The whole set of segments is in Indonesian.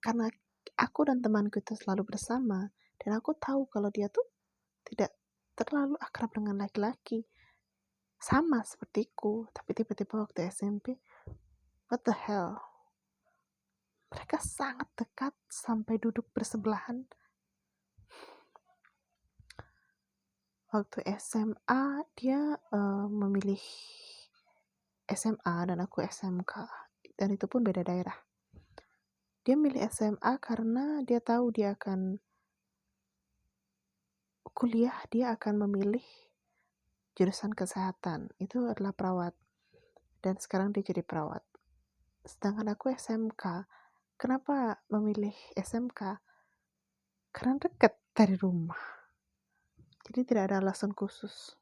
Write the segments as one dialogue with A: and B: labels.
A: karena aku dan temanku itu selalu bersama, dan aku tahu kalau dia tuh tidak terlalu akrab dengan laki-laki, sama sepertiku. Tapi tiba-tiba waktu SMP, what the hell, mereka sangat dekat sampai duduk bersebelahan. Waktu SMA dia memilih SMA dan aku SMK, dan itu pun beda daerah. Dia milih SMA karena dia tahu dia akan kuliah, dia akan memilih jurusan kesehatan, itu adalah perawat, dan sekarang dia jadi perawat. Sedangkan aku SMK, kenapa memilih SMK? Karena dekat dari rumah, jadi tidak ada alasan khusus.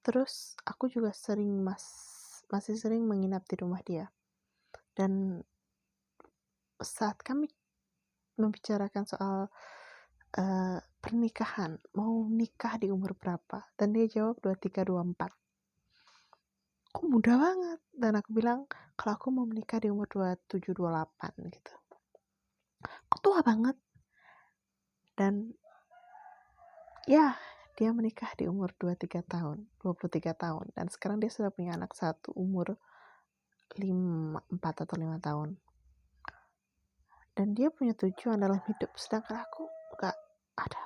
A: Terus aku juga masih sering menginap di rumah dia, dan saat kami membicarakan soal pernikahan, mau nikah di umur berapa, dan dia jawab 23-24. Aku muda banget, dan aku bilang kalau aku mau menikah di umur 27-28 gitu. Aku tua banget. Dan ya, dia menikah di umur 23 tahun, 23 tahun, dan sekarang dia sudah punya anak satu umur 4 atau 5 tahun. Dan dia punya tujuan dalam hidup, sedangkan aku gak ada.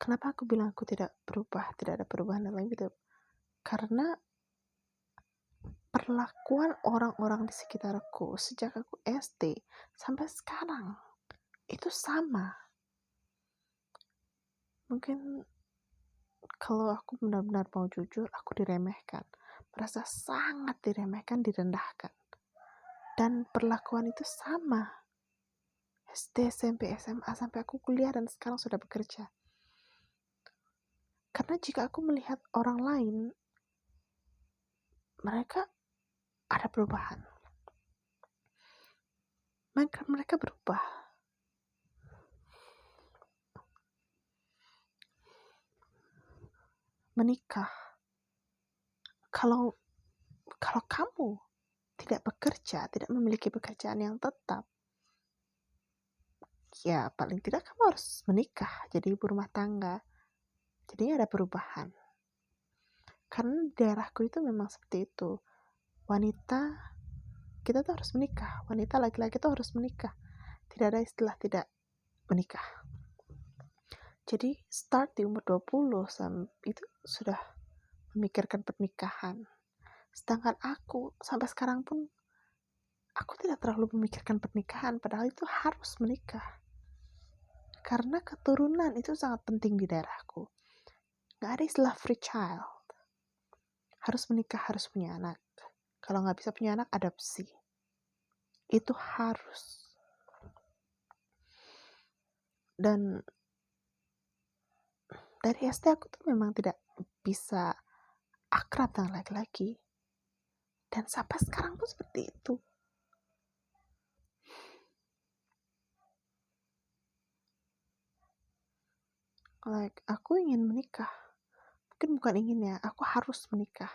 A: Kenapa aku bilang aku tidak ada perubahan dalam hidup? Karena perlakuan orang-orang di sekitarku sejak aku SD sampai sekarang itu sama. Mungkin kalau aku benar-benar mau jujur, aku diremehkan, merasa sangat diremehkan, direndahkan, dan perlakuan itu sama SD, SMP, SMA, sampai aku kuliah dan sekarang sudah bekerja. Karena jika aku melihat orang lain, mereka ada perubahan, mereka berubah. Menikah, kalau kamu tidak bekerja, tidak memiliki pekerjaan yang tetap, ya paling tidak kamu harus menikah, jadi ibu rumah tangga. Jadi ada perubahan. Karena di daerahku itu memang seperti itu. Wanita, kita tuh harus menikah. Wanita, laki-laki tuh harus menikah. Tidak ada istilah tidak menikah. Jadi start di umur 20 itu sudah memikirkan pernikahan. Sedangkan aku sampai sekarang pun aku tidak terlalu memikirkan pernikahan, padahal itu harus menikah. Karena keturunan itu sangat penting di daerahku. Gak ada istilah free child. Harus menikah, harus punya anak. Kalau gak bisa punya anak, adopsi. Itu harus. Dan dari SD aku tuh memang tidak bisa akrab dengan laki-laki. Dan sampai sekarang pun seperti itu. Aku ingin menikah. Mungkin bukan ingin ya, aku harus menikah.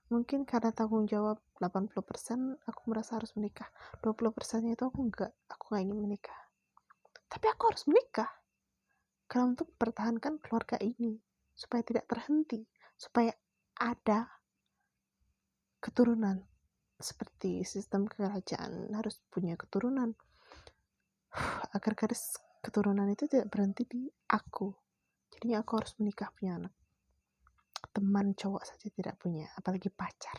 A: Mungkin karena tanggung jawab 80%, aku merasa harus menikah. 20%-nya itu aku gak ingin menikah. Tapi aku harus menikah. Karena untuk mempertahankan keluarga ini. Supaya tidak terhenti. Supaya ada keturunan. Seperti sistem kerajaan harus punya keturunan. Agar garis keturunan itu tidak berhenti di aku. Jadinya aku harus menikah, punya anak. Teman cowok saja tidak punya, apalagi pacar.